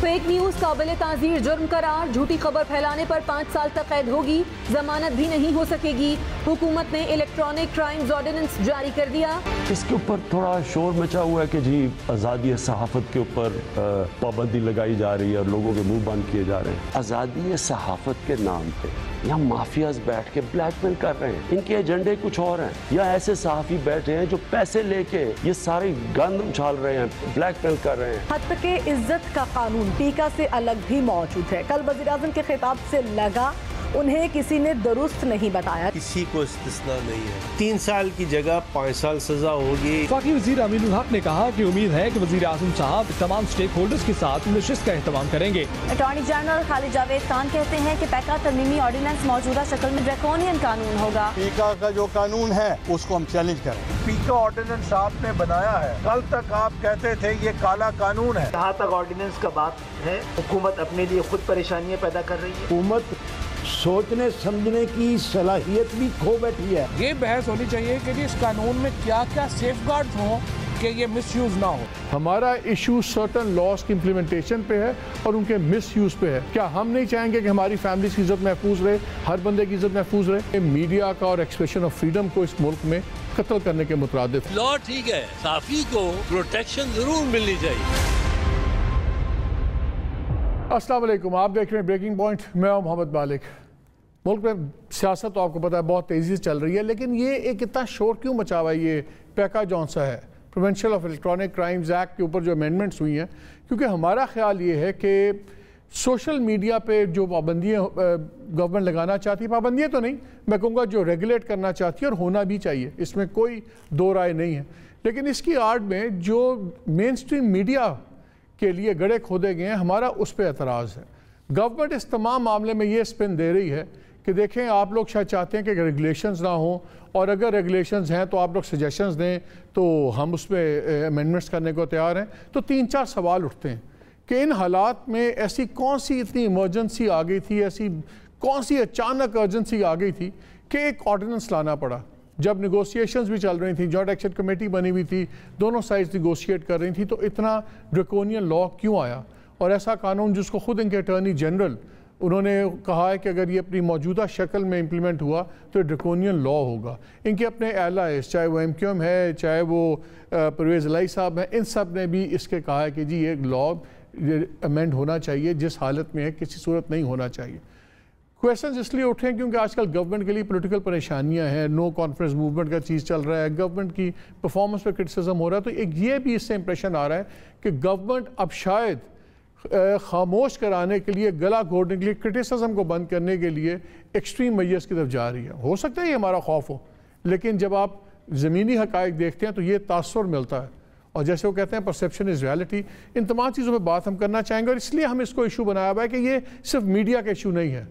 Fake news काबिल ताज़ीर जुर्म करार, झूठी खबर फैलाने पर 5 साल तक कैद होगी, जमानत भी नहीं हो सकेगी। हुकूमत ने इलेक्ट्रॉनिक क्राइम्स ऑर्डिनेंस जारी कर दिया। इसके ऊपर थोड़ा शोर मचा हुआ है कि जी आज़ादी सहाफ़त के ऊपर पाबंदी लगाई जा रही है और लोगों के मुंह बंद किए जा रहे हैं। आज़ादी सहाफ़त के नाम पे यहाँ माफियाज बैठ के ब्लैकमेल कर रहे हैं, इनके एजेंडे कुछ और हैं, या ऐसे सहाफ़ी बैठे हैं जो पैसे लेके ये सारी गंद उछाल रहे हैं, ब्लैकमेल कर रहे हैं। हद के इज्जत का कानून पीका से अलग भी मौजूद है। कल वज़ीर-ए-आज़म के खिताब से लगा उन्हें किसी ने दुरुस्त नहीं बताया। किसी को इस्तिस्ना नहीं है। 3 साल की जगह 5 साल सजा होगी। वफाकी वज़ीर अमीनुल हक ने कहा कि उम्मीद है कि वज़ीर-ए-आज़म साहब तमाम स्टेक होल्डर्स के साथ नशिस्त का एहतमाम करेंगे। अटॉर्नी जनरल खालिद जावेद खान कहते हैं कि पैका तरमीमी ऑर्डिनेंस मौजूदा शक्ल में ड्रैकोनियन कानून होगा। पीका का जो कानून है उसको हम चैलेंज करें। पीका ऑर्डिनेंस आपने बनाया है, कल तक आप कहते थे ये काला कानून है। जहाँ तक ऑर्डिनेंस का बात है, हुकूमत अपने लिए खुद परेशानियाँ पैदा कर रही है। हुकूमत सोचने समझने की सलाहियत भी खो बैठी है। ये बहस होनी चाहिए कि इस कानून में क्या क्या सेफगार्ड्स हों कि ये मिसयूज ना हो। हमारा इशू सर्टन लॉज की इम्प्लीमेंटेशन पे है और उनके मिसयूज पे है। क्या हम नहीं चाहेंगे कि हमारी फैमिली की इज्जत महफूज रहे, हर बंदे की इज्जत महफूज रहे? मीडिया का और एक्सप्रेशन ऑफ फ्रीडम को इस मुल्क में कत्ल करने के मुतरादिफ। लॉ ठीक है, साफी को प्रोटेक्शन जरूर मिलनी चाहिए। अस्सलाम वालेकुम, आप देख रहे हैं ब्रेकिंग पॉइंट। मैं हूं मोहम्मद मालिक। मुल्क में सियासत तो आपको पता है बहुत तेज़ी से चल रही है, लेकिन ये एक इतना शोर क्यों मचा हुआ है? ये पैका जौन सा है prevention of electronic crimes act के ऊपर जो अमेंडमेंट्स हुई हैं, क्योंकि हमारा ख्याल ये है कि सोशल मीडिया पे जो पाबंदियाँ गवर्नमेंट लगाना चाहती है, पाबंदियाँ तो नहीं, मैं कहूँगा जो रेगुलेट करना चाहती है और होना भी चाहिए, इसमें कोई दो राय नहीं है, लेकिन इसकी आड़ में जो मेन स्ट्रीम मीडिया के लिए गड़े खोदे गए हैं, हमारा उस पर एतराज़ है। गवर्नमेंट इस तमाम मामले में ये स्पिन दे रही है कि देखें आप लोग शायद चाहते हैं कि रेगुलेशंस ना हो, और अगर रेगुलेशंस हैं तो आप लोग सजेशंस दें तो हम उस पर अमेंडमेंट्स करने को तैयार हैं। तो 3-4 सवाल उठते हैं कि इन हालात में ऐसी कौन सी इतनी इमरजेंसी आ गई थी, ऐसी कौन सी अचानक अर्जेंसी आ गई थी कि एक ऑर्डिनेंस लाना पड़ा, जब निगोशिएशंस भी चल रही थी, जॉइंट एक्शन कमेटी बनी हुई थी, दोनों साइड्स निगोशिएट कर रही थी, तो इतना ड्रैकोनियन लॉ क्यों आया? और ऐसा कानून जिसको खुद इनके अटॉर्नी जनरल उन्होंने कहा है कि अगर ये अपनी मौजूदा शक्ल में इम्प्लीमेंट हुआ तो ड्रैकोनियन लॉ होगा। इनके अपने एलाइज, चाहे वो MQM है, चाहे वो परवेज़ इलाही साहब हैं, इन सब ने भी इसके कहा है कि जी ये लॉ अमेंड होना चाहिए, जिस हालत में है किसी सूरत नहीं होना चाहिए। क्वेश्चन इसलिए उठे हैं क्योंकि आजकल गवर्नमेंट के लिए पॉलिटिकल परेशानियां हैं, नो कॉन्फ्रेंस मूवमेंट का चीज़ चल रहा है, गवर्नमेंट की परफॉर्मेंस पर क्रिटिसिज्म हो रहा है, तो एक ये भी इससे इंप्रेशन आ रहा है कि गवर्नमेंट अब शायद खामोश कराने के लिए, गला घोटने के लिए, क्रिटिसिज्म को बंद करने के लिए एक्सट्रीम मेजर्स की तरफ जा रही है। हो सकता है ये हमारा खौफ हो, लेकिन जब आप ज़मीनी हक़ाइक़ देखते हैं तो ये तासुर मिलता है, और जैसे वो कहते हैं परसेप्शन इज़ रियलिटी। इन तमाम चीज़ों पर बात हम करना चाहेंगे, और इसलिए हम इसको इशू बनाया हुआ है कि ये सिर्फ मीडिया का इशू नहीं है।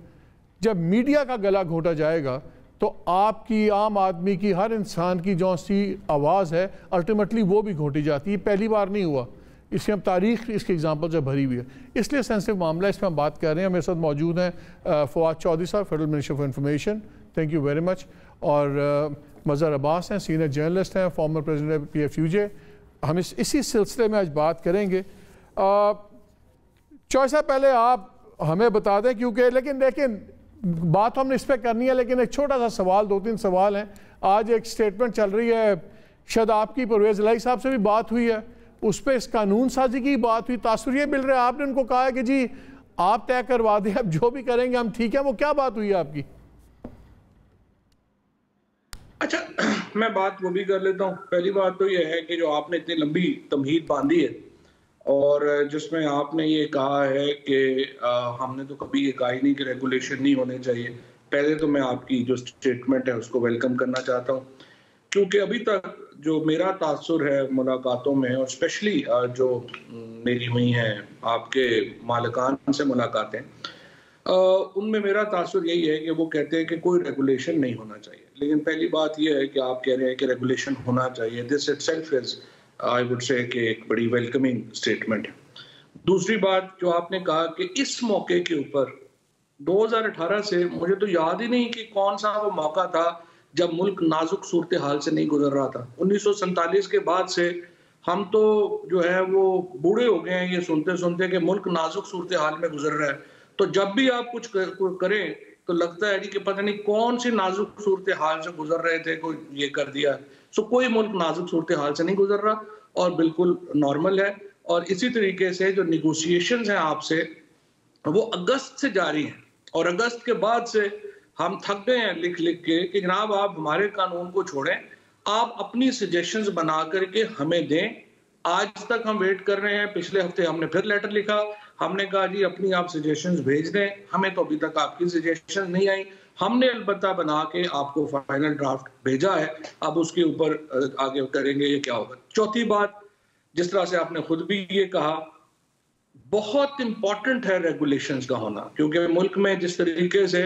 जब मीडिया का गला घोटा जाएगा तो आपकी, आम आदमी की, हर इंसान की जो सी आवाज़ है अल्टीमेटली वो भी घोटी जाती है। पहली बार नहीं हुआ, इससे हम तारीख इसके एग्जाम्पल से भरी हुई है, इसलिए सेंसिटिव मामला इस पर हम बात कर रहे हैं। मेरे साथ मौजूद हैं फवाद चौधरी साहब, federal minister of information, thank you very much, और मज़हर अब्बास हैं, सीनियर जर्नलिस्ट हैं, फॉर्मर प्रेसिडेंट PFUJ। हम इसी सिलसिले में आज बात करेंगे। चौधरी साहब पहले आप हमें बता दें, क्योंकि लेकिन बात हमने इस पर करनी है, लेकिन एक छोटा सा सवाल, 2-3 सवाल हैं। आज एक स्टेटमेंट चल रही है, शायद आपकी परवेज़ इलाही साहब से भी बात हुई है, उस पर इस कानून साजी की बात हुई, तासुर ये मिल रहा है आपने उनको कहा है कि जी आप तय करवा दें, अब जो भी करेंगे हम ठीक है। वो क्या बात हुई है आपकी? अच्छा, मैं बात वो भी कर लेता हूँ। पहली बात तो ये है कि जो आपने इतनी लंबी तमहीद बांधी है और जिसमें आपने ये कहा है कि हमने तो कभी ये कहा ही नहीं कि रेगुलेशन नहीं होने चाहिए। पहले तो मैं आपकी जो स्टेटमेंट है उसको वेलकम करना चाहता हूँ, क्योंकि अभी तक जो मेरा तासुर है मुलाकातों में, और स्पेशली जो मेरी हुई हैं आपके मालिकान से मुलाकातें, उनमें मेरा तासुर यही है कि वो कहते हैं कि कोई रेगुलेशन नहीं होना चाहिए। लेकिन पहली बात यह है कि आप कह रहे हैं कि रेगुलेशन होना चाहिए। This itself is, I would say, कि एक बड़ी वेलकमिंग स्टेटमेंट है। दूसरी बात जो आपने कहा कि इस मौके के ऊपर 2018 से मुझे तो याद ही नहीं कि कौन सा वो मौका था जब मुल्क नाजुक सूरत हाल से नहीं गुजर रहा था। 1947 के बाद से हम तो जो है वो बूढ़े हो गए हैं ये सुनते सुनते कि मुल्क नाजुक सूरत हाल में गुजर रहा है। तो जब भी आप कुछ करें तो लगता है कि पता नहीं कौन सी नाजुक सूरत हाल से गुजर रहे थे, कोई ये कर दिया। सो कोई मुल्क नाजुक सूरत हाल से नहीं गुजर रहा और बिल्कुल नॉर्मल है। और इसी तरीके से जो निगोशिएशंस हैं आपसे वो अगस्त से जारी हैं और अगस्त के बाद से हम थक गए हैं लिख लिख के कि जनाब आप हमारे कानून को छोड़ें, आप अपनी सजेशंस बना करके हमें दें। आज तक हम वेट कर रहे हैं, पिछले हफ्ते हमने फिर लेटर लिखा, हमने कहा जी अपनी आप सजेशंस भेज दें, हमें तो अभी तक आपकी सजेशन नहीं आई। हमने अलबत्ता बना के आपको फाइनल ड्राफ्ट भेजा है, अब उसके ऊपर आगे करेंगे ये क्या होगा। चौथी बात, जिस तरह से आपने खुद भी ये कहा, बहुत इंपॉर्टेंट है रेगुलेशंस का होना, क्योंकि मुल्क में जिस तरीके से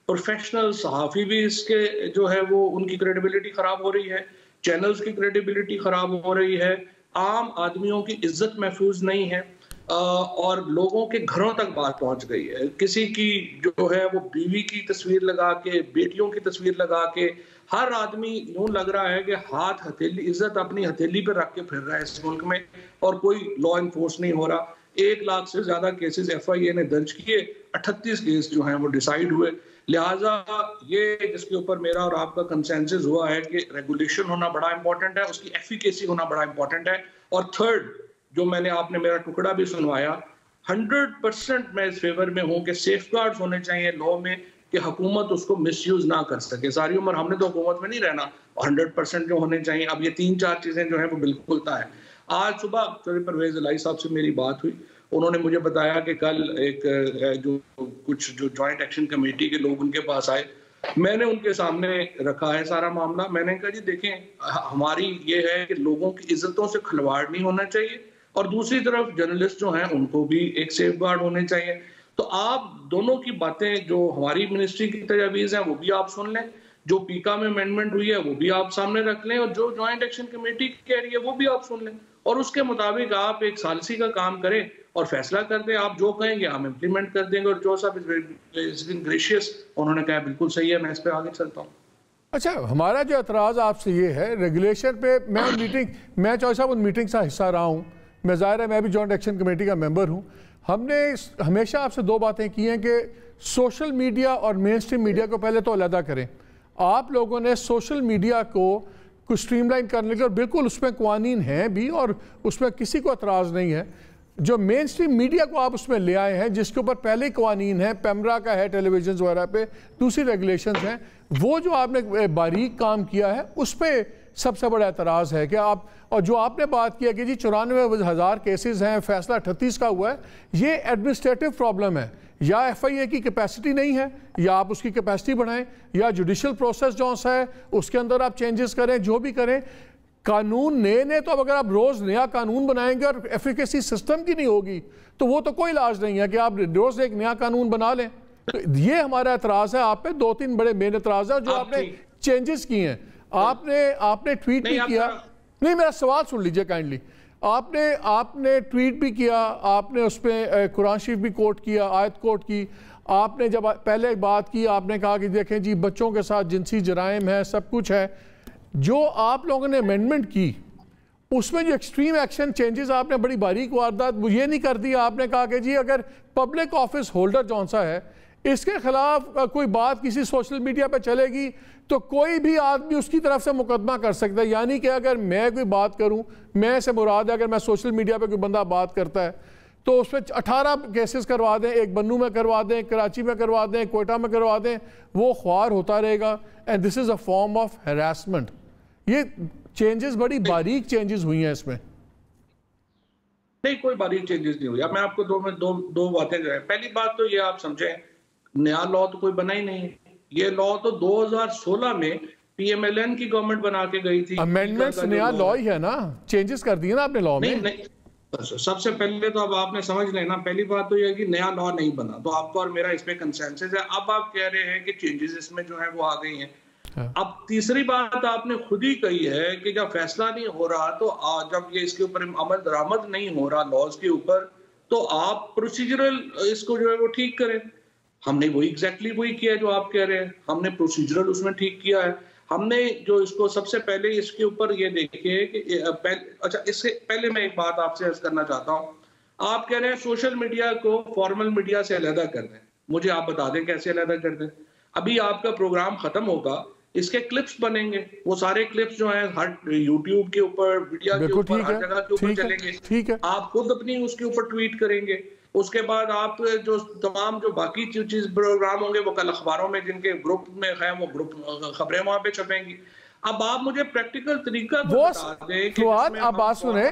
प्रोफेशनल सहाफ़ी भी इसके जो है वो उनकी क्रेडिबिलिटी खराब हो रही है, चैनल्स की क्रेडिबिलिटी खराब हो रही है, आम आदमियों की इज्जत महफूज नहीं है और लोगों के घरों तक बात पहुंच गई है। किसी की जो है वो बीवी की तस्वीर लगा के, बेटियों की तस्वीर लगा के, हर आदमी यूं लग रहा है कि हाथ हथेली, इज्जत अपनी हथेली पर रख के फिर रहा है इस मुल्क में और कोई लॉ इन्फोर्स नहीं हो रहा। 1 लाख से ज्यादा केसेस FIA ने दर्ज किए, 38 केस जो हैं वो डिसाइड हुए। लिहाजा ये जिसके ऊपर मेरा और आपका कंसेंसस हुआ है कि रेगुलेशन होना बड़ा इंपॉर्टेंट है, उसकी एफिकेसी होना बड़ा इंपॉर्टेंट है। और थर्ड, जो मैंने आपने मेरा टुकड़ा भी सुनवाया, 100% मैं इस फेवर में हूं कि सेफगार्ड्स होने चाहिए लॉ में कि हुकूमत उसको मिसयूज ना कर सके। सारी उम्र हमने तो हुकूमत में नहीं रहना, 100% जो होने चाहिए। अब ये 3-4 चीजें जो है वो बिल्कुल तय है। आज सुबह चौधरी परवेज इलाही साहब से मेरी बात हुई, उन्होंने मुझे बताया कि कल एक जो जॉइंट एक्शन कमेटी के लोग उनके पास आए, मैंने उनके सामने रखा है सारा मामला। मैंने कहा जी देखें, हमारी ये है कि लोगों की इज्जतों से खिलवाड़ नहीं होना चाहिए और दूसरी तरफ जर्नलिस्ट जो हैं उनको भी एक सेफ गार्ड होने चाहिए। तो आप दोनों की बातें, जो हमारी मिनिस्ट्री की तजावीज़ हैं वो भी आप सुन लें, जो पीका में अमेंडमेंट हुई है वो भी आप सामने रख लें और जो जॉइंट एक्शन कमेटी कह रही है वो भी आप सुन लें और उसके मुताबिक आप एक सालसी का काम करें और फैसला कर दें। आप जो कहेंगे हम इम्प्लीमेंट कर देंगे। और जो साहब इज ग्रेशियस, उन्होंने कहा बिल्कुल सही है, मैं इस पर आगे चलता हूँ। अच्छा, हमारा जो एतराज़ आपसे ये है रेगुलेशन पे, मैं चौधरी साहब उन मीटिंग का हिस्सा रहा हूँ, मैं ज़ाहिर है मैं भी जॉइंट एक्शन कमेटी का मेंबर हूँ। हमने हमेशा आपसे 2 बातें की हैं कि सोशल मीडिया और मेन स्ट्रीम मीडिया को पहले तो अलहदा करें। आप लोगों ने सोशल मीडिया को कुछ स्ट्रीमलाइन करने के, और बिल्कुल उसमें कवानीन हैं भी और उसमें किसी को एतराज़ नहीं है। जो मेन स्ट्रीम मीडिया को आप उसमें ले आए हैं, जिसके ऊपर पहले कवानीन है, पैमरा का है टेलीविजन वगैरह पे, दूसरी रेगुलेशंस हैं, वो जो आपने बारीक काम किया है उस पर सबसे बड़ा एतराज़ है कि आप, और जो आपने बात किया कि जी 94,000 केसेस हैं, फैसला 38 का हुआ है, ये एडमिनिस्ट्रेटिव प्रॉब्लम है। या FIA की कैपेसिटी नहीं है, या आप उसकी कैपेसिटी बढ़ाएं, या जुडिशल प्रोसेस जो सा है उसके अंदर आप चेंजेस करें, जो भी करें। कानून नए तो अब अगर आप रोज़ नया कानून बनाएंगे और एफिकेसी सिस्टम की नहीं होगी तो वो तो कोई इलाज नहीं है कि आप रोज़ एक नया कानून बना लें। तो ये हमारा एतराज़ है आप पे। 2-3 बड़े मेन एतराज़ है जो आपने चेंजेस किए हैं। आपने ट्वीट भी किया, नहीं मेरा सवाल सुन लीजिए काइंडली। आपने ट्वीट भी किया, आपने उस पर कुरान शरीफ भी कोट किया, आयत कोट की। आपने जब पहले बात की, आपने कहा कि देखें जी बच्चों के साथ जिनसी जराइम है, सब कुछ है। जो आप लोगों ने अमेंडमेंट की उसमें जो एक्सट्रीम एक्शन चेंजेस आपने बड़ी बारीक वारदात वो ये नहीं कर दिया। आपने कहा कि जी अगर पब्लिक ऑफिस होल्डर जौन सा है इसके खिलाफ कोई बात किसी सोशल मीडिया पर चलेगी तो कोई भी आदमी उसकी तरफ से मुकदमा कर सकता है। यानी कि अगर मैं कोई बात करूं, मैं से मुराद है अगर मैं सोशल मीडिया पे कोई बंदा बात करता है तो उस पर 18 केसेस करवा दें, एक बन्नू में करवा दें, कराची में करवा दें, कोयटा में करवा दें, वो ख्वार होता रहेगा। And this is a form of harassment. ये चेंजेस बड़ी बारीक चेंजेस हुई हैं इसमें। नहीं, कोई बारीक चेंजेस नहीं हुई। अब मैं आपको दो बातें जो है, पहली बात तो ये आप समझें, नया लॉ तो कोई बना ही नहीं। ये लॉ तो 2016 में PMLN की गवर्नमेंट बना के गई थी। अमेंडमेंट्स नया लॉ ही है ना, चेंजेस कर दिए ना आपने लॉ में। नहीं, सबसे पहले तो अब आपने समझ लेना, पहली बात तो ये है कि नया लॉ नहीं बना, तो आपको और मेरा इसमें कंसेंसस है। अब आप कह रहे हैं कि चेंजेस इसमें जो है वो आ गई हैं। अब तीसरी बात आपने खुद ही कही है कि जब फैसला नहीं हो रहा तो जब ये इसके ऊपर अमल दरामद नहीं हो रहा लॉज के ऊपर, तो आप प्रोसीजरल इसको जो है वो ठीक करें। हमने वही एग्जैक्टली वही किया जो आप कह रहे हैं, हमने प्रोसीजरल उसमें ठीक किया है। हमने जो इसको सबसे पहले इसके ऊपर ये देखिए कि अच्छा, इससे पहले मैं एक बात आपसे अर्ज करना चाहता हूँ। आप कह रहे हैं सोशल मीडिया को फॉर्मल मीडिया से अलग कर दें, मुझे आप बता दें कैसे अलग कर दें। अभी आपका प्रोग्राम खत्म होगा, इसके क्लिप्स बनेंगे, वो सारे क्लिप्स जो हैं हर यूट्यूब के ऊपर, मीडिया के ऊपर, हर जगह के ऊपर चलेंगे। आप खुद अपनी उसके ऊपर ट्वीट करेंगे। उसके बाद आप जो तमाम जो बाकी चीज प्रोग्राम होंगे वो कल अखबारों में जिनके ग्रुप में है वो ग्रुप खबरें वहां पे छपेंगी। अब आप मुझे प्रैक्टिकल तरीका बता दें कि आप बात सुने,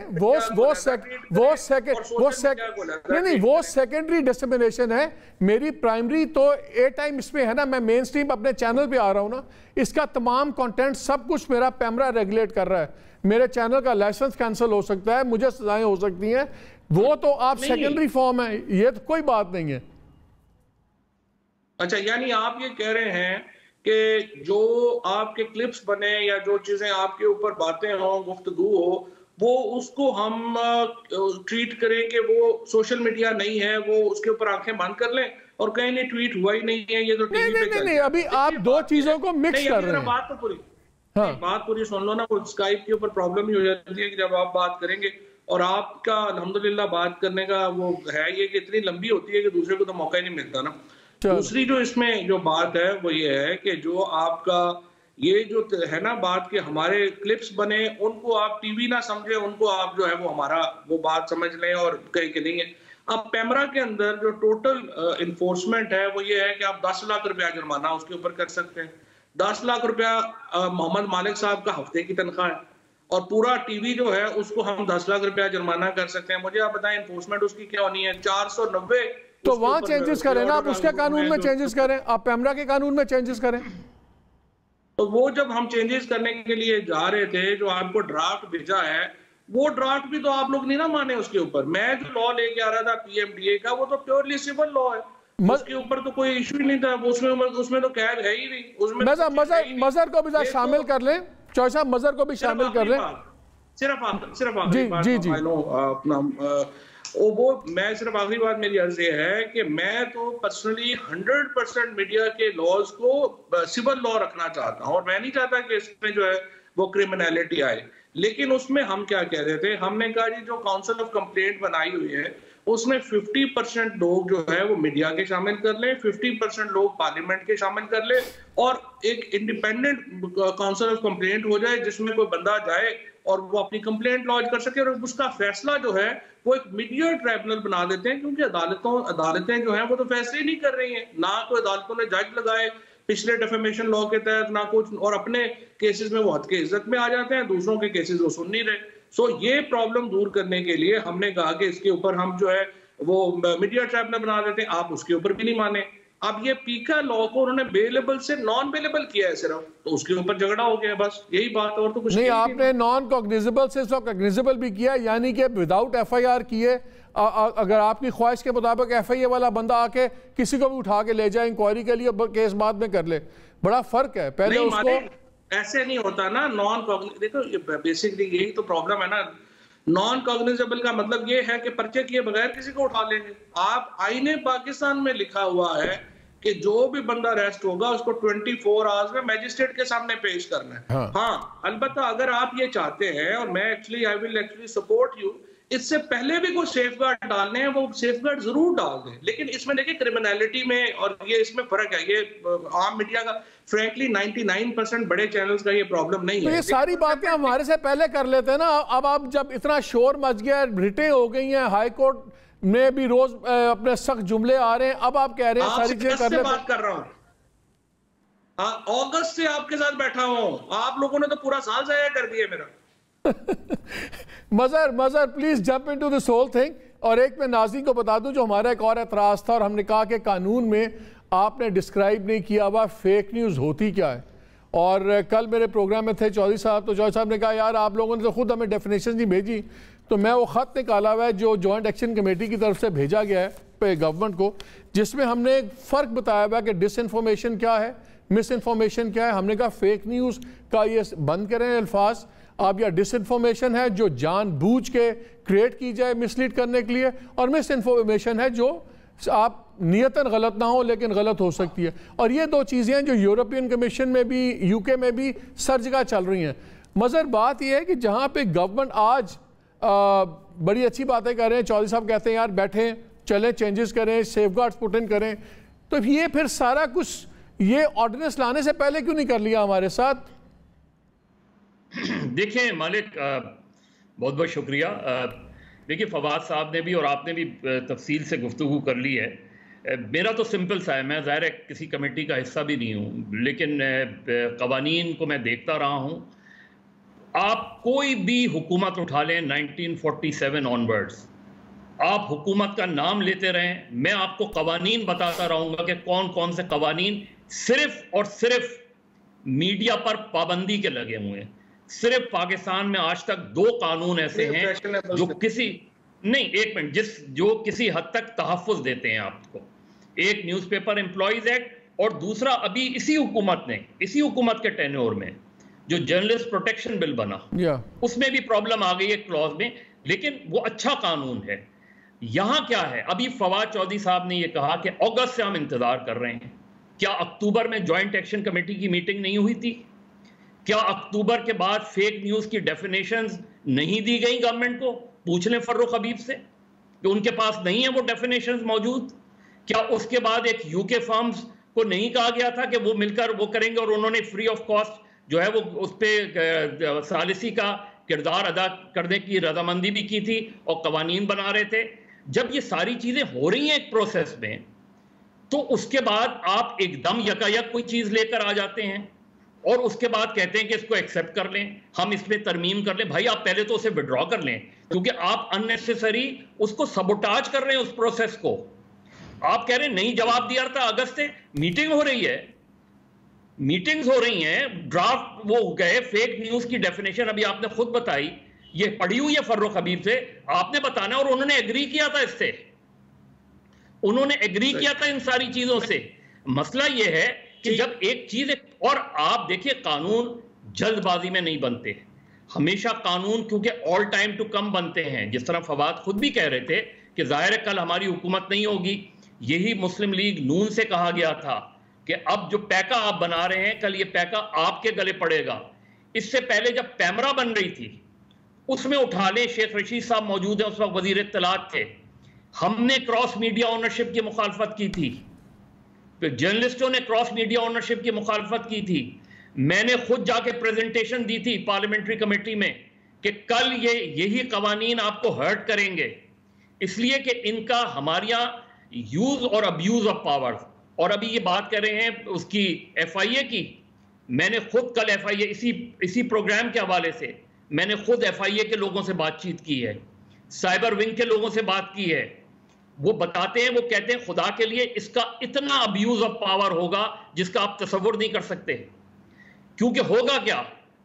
वो सेकेंडरी डिस्क्रिमिनेशन है। मेरी प्राइमरी तो ए टाइम इसमें है ना, मैं मेन स्ट्रीम अपने चैनल पे आ रहा हूँ ना, इसका तमाम कंटेंट सब कुछ मेरा पैमरा रेगुलेट कर रहा है। मेरे चैनल का लाइसेंस कैंसिल हो सकता है, मुझे सजाएं हो सकती हैं, वो तो आप सेकेंडरी फॉर्म है, ये तो कोई बात नहीं है। अच्छा, यानी आप ये कह रहे हैं कि जो आपके क्लिप्स बने या जो चीजें आपके ऊपर बातें हो, गुफ्तगू हो, वो उसको हम ट्रीट करें कि वो सोशल मीडिया नहीं है, वो उसके ऊपर आंखें बंद कर लें और कहीं नहीं ट्वीट हुआ ही नहीं है, ये तो टीवी पे नहीं, अभी आप दो चीजों को मिक्स कर रहे हैं। बात तो पूरी बात पूरी सुन लो ना, वो स्काइप के ऊपर प्रॉब्लम ही हो जाती है कि जब आप बात करेंगे और आपका अल्हम्दुलिल्लाह बात करने का वो है ये कि इतनी लंबी होती है कि दूसरे को तो मौका ही नहीं मिलता ना। दूसरी जो इसमें जो बात है वो ये है कि जो आपका ये जो है ना बात कि हमारे क्लिप्स बने, उनको आप टीवी ना समझे, उनको आप जो है वो हमारा वो बात समझ लें और कहीं के नहीं है। अब पैमरा के अंदर जो टोटल इन्फोर्समेंट है वो ये है कि आप 10 लाख रुपया जुर्माना उसके ऊपर कर सकते हैं। 10 लाख रुपया मोहम्मद मालिक साहब का हफ्ते की तनख्वाह है और पूरा टीवी जो है उसको हम 10 लाख रुपया जुर्माना कर सकते हैं। मुझे आप बताएं इन्फोर्समेंट उसकी क्या होनी है? 490। तो वहां चेंजेस करें ना, आप उसके कानून में चेंजेस करें, आप पैमरा के कानून में चेंजेस करें। तो वो जब हम चेंजेस करने के लिए जा रहे थे, जो आपको ड्राफ्ट भेजा है, वो ड्राफ्ट भी तो आप लोग नहीं ना माने उसके ऊपर। मैं जो लॉ लेके आ रहा था PMDA का, वो तो प्योरली सिविल लॉ है, उसके ऊपर तो कोई इशू ही नहीं था। उसमें तो कैद है ही नहीं। उसमें मजहर को भी शामिल कर लें, चौधरी साहब मजहर को भी शामिल कर लें। सिर्फ अपना वो मैं सिर्फ आखिरी बात मेरी अर्ज ये है कि मैं तो पर्सनली 100% मीडिया के लॉज को सिविल लॉ रखना चाहता हूं और मैं नहीं चाहता कि इसमें जो है वो क्रिमिनलिटी आए। लेकिन उसमें हम क्या कह रहे थे, हमने कहा जी जो काउंसिल ऑफ कंप्लेंट बनाई हुई है उसमें 50% लोग जो है वो मीडिया के शामिल कर लें, 50% लोग पार्लियामेंट के शामिल कर ले और एक इंडिपेंडेंट काउंसिल ऑफ कंप्लेंट हो जाए जिसमें कोई बंदा जाए और वो अपनी कंप्लेंट लॉन्च कर सके और उसका फैसला जो है वो एक मीडिया ट्राइब्यूनल बना देते हैं। क्योंकि अदालतें जो हैं वो तो फैसले नहीं कर रही हैं, ना तो अदालतों ने जज लगाए पिछले डिफेमेशन लॉ के तहत, ना कुछ, और अपने केसेस में वो हद के इज्जत में आ जाते हैं, दूसरों के केसेस वो सुन नहीं रहे। सो ये प्रॉब्लम दूर करने के लिए हमने कहा कि इसके ऊपर हम जो है वो मीडिया ट्राइब्यूनल बना देते हैं। आप उसके ऊपर भी नहीं माने। अब ये पीका लॉ को उन्होंने बेलेबल से नॉन बेलेबल किया है सिर्फ, तो उसके ऊपर झगड़ा हो गया, बस यही बात, और तो कुछ नहीं। आपने नॉन कॉग्निजेबल से कॉग्निजेबल भी किया, यानी कि विदाउट FIR किए। अगर आपकी ख्वाहिश के मुताबिक FIA वाला बंदा आके किसी को भी उठा के ले जाए इंक्वायरी के लिए, केस बाद में कर ले, बड़ा फर्क है। पहले उसको ऐसे नहीं होता ना। देखो बेसिकली यही तो प्रॉब्लम है ना। नॉन कॉग्निजेबल का मतलब ये है कि पर्चे किए बगैर किसी को उठा लेंगे। आप आईने पाकिस्तान में लिखा हुआ है कि जो भी बंदा अरेस्ट होगा उसको 24 आवर्स में मैजिस्ट्रेट के सामने पेश करना है। हाँ, अलबत्ता अगर आप ये चाहते हैं, और मैं आई विल सपोर्ट यू, इससे पहले भी कोई सेफगार्ड डालने हैं वो सेफगार्ड जरूर डाल दें। लेकिन इसमें देखिए क्रिमिनलिटी में और ये इसमें फर्क है। ये आम मीडिया का फ्रैंकली 99% बड़े चैनल्स का ये प्रॉब्लम नहीं है। तो ये सारी बातें हमारे से पहले कर लेते हैं ना। अब आप जब इतना शोर मच गया, रिटें हो गई हैं, हाई कोर्ट में भी रोज अपने सख्त जुमले आ रहे हैं, अब आप कह रहे हैं सारी चीजें कर लेते हैं। बात कर रहा हूं, अगस्त से आपके साथ बैठा हूं, आप लोगों ने तो पूरा साल जाया कर दिया मेरा। Mazhar please jump into this whole thing. और एक मैं नाज़रीन को बता दूं, जो हमारा एक और एतराज़ था, और हमने कहा कि कानून में आपने डिस्क्राइब नहीं किया हुआ फेक न्यूज़ होती क्या है। और कल मेरे प्रोग्राम में थे चौधरी साहब, तो चौधरी साहब ने कहा यार आप लोगों ने तो खुद हमें डेफिनेशन नहीं भेजी। तो मैं वो ख़त निकाला हुआ है जो जॉइंट एक्शन कमेटी की तरफ से भेजा गया है गवर्नमेंट को, जिसमें हमने एक फ़र्क बताया हुआ है कि डिसइंफॉर्मेशन क्या है, मिस इन्फॉर्मेशन क्या है। हमने कहा फेक न्यूज़ का ये बंद करें अल्फाज आप, या डिसइंफॉर्मेशन है जो जानबूझ के क्रिएट की जाए मिसलीड करने के लिए, और मिस इन्फॉर्मेशन है जो आप नियतन गलत ना हो लेकिन गलत हो सकती है। और ये दो चीज़ें हैं जो यूरोपियन कमीशन में भी, यूके में भी सर जगह चल रही हैं। मज़र बात यह है कि जहाँ पे गवर्नमेंट आज बड़ी अच्छी बातें कर रहे हैं, चौधरी साहब कहते हैं यार बैठें, चलें, चेंजेस करें, सेफगार्ड्स पुट इन करें, तो ये फिर सारा कुछ ये ऑर्डिनेंस लाने से पहले क्यों नहीं कर लिया हमारे साथ? देखिए मालिक, बहुत बहुत शुक्रिया। देखिए फवाद साहब ने भी और आपने भी तफसील से गुफ्तगू कर ली है। मेरा तो सिंपल सा है, मैं ज़ाहिर है किसी कमेटी का हिस्सा भी नहीं हूँ, लेकिन कवानीन को मैं देखता रहा हूँ। आप कोई भी हुकूमत उठा लें 1947 ऑनवर्ड्स, आप हुकूमत का नाम लेते रहें, मैं आपको कवानीन बताता रहूँगा कि कौन कौन से कवानीन सिर्फ और सिर्फ मीडिया पर पाबंदी के लगे हुए हैं। सिर्फ पाकिस्तान में आज तक 2 कानून ऐसे हैं जो किसी नहीं, एक मिनट, जो किसी हद तक तहफ़्फ़ुज़ देते हैं आपको। एक न्यूज़पेपर एम्प्लॉयज़ एक्ट और दूसरा अभी इसी हुकूमत के टेन्योर में जो जर्नलिस्ट प्रोटेक्शन बिल बना, उसमें भी प्रॉब्लम आ गई है क्लॉज में, लेकिन वो अच्छा कानून है। यहां क्या है, अभी फवाद चौधरी साहब ने ये कहा कि अगस्त से हम इंतजार कर रहे हैं। क्या अक्टूबर में जॉइंट एक्शन कमेटी की मीटिंग नहीं हुई थी? क्या अक्टूबर के बाद फेक न्यूज की डेफिनेशंस नहीं दी गई गवर्नमेंट को? पूछ लें फर्रुख हबीब से कि उनके पास नहीं है वो डेफिनेशंस मौजूद। क्या उसके बाद एक यूके फर्म्स को नहीं कहा गया था कि वो मिलकर वो करेंगे, और उन्होंने फ्री ऑफ कॉस्ट जो है वो उस पर सालिसी का किरदार अदा करने की रजामंदी भी की थी और कवानीन बना रहे थे। जब ये सारी चीजें हो रही हैं एक प्रोसेस में, तो उसके बाद आप एकदम यकायक कोई चीज लेकर आ जाते हैं और उसके बाद कहते हैं कि इसको एक्सेप्ट कर लें, हम इसमें तरमीम कर लें। भाई आप पहले तो उसे विड्रॉ कर लें, क्योंकि आप अननेसेसरी उसको सबोटाज कर रहे हैं उस प्रोसेस को। आप कह रहे हैं नहीं जवाब दिया था, अगस्त से मीटिंग हो रही है, मीटिंग्स हो रही हैं, ड्राफ्ट वो गए, फेक न्यूज की डेफिनेशन अभी आपने खुद बताई, ये पढ़ी हुई है फर्रुख हबीब से, आपने बताना, और उन्होंने एग्री किया था इससे, उन्होंने एग्री किया था इन सारी चीजों से। मसला ये है कि जब एक चीज, और आप देखिए कानून जल्दबाजी में नहीं बनते, हमेशा कानून क्योंकि ऑल टाइम टू कम बनते हैं। जिस तरह फवाद खुद भी कह रहे थे कि जाहिर है कल हमारी हुकूमत नहीं होगी, यही मुस्लिम लीग नून से कहा गया था कि अब जो पैका आप बना रहे हैं, कल ये पैका आपके गले पड़ेगा। इससे पहले जब पैमरा बन रही थी उसमें उठा लें, शेख रशीद साहब मौजूद हैं, उस वक्त वजीर इत्तलात थे, हमने क्रॉस मीडिया ओनरशिप की मुखालफत की थी, तो जर्नलिस्टों ने क्रॉस मीडिया ओनरशिप की मुखालफत की थी। मैंने खुद जाके प्रेजेंटेशन दी थी पार्लियामेंट्री कमेटी में कि कल यही कवानीन आपको हर्ट करेंगे, इसलिए कि इनका हमारे यहाँ यूज और अब्यूज ऑफ पावर। और अभी ये बात कर रहे हैं उसकी FIA की, मैंने खुद कल FIA इसी प्रोग्राम के हवाले से मैंने खुद FIA के लोगों से बातचीत की है, साइबर विंग के लोगों से बात की है। वो बताते हैं, वो कहते हैं खुदा के लिए इसका इतना अब्यूज ऑफ पावर होगा जिसका आप तसव्वुर नहीं कर सकते। क्योंकि होगा क्या,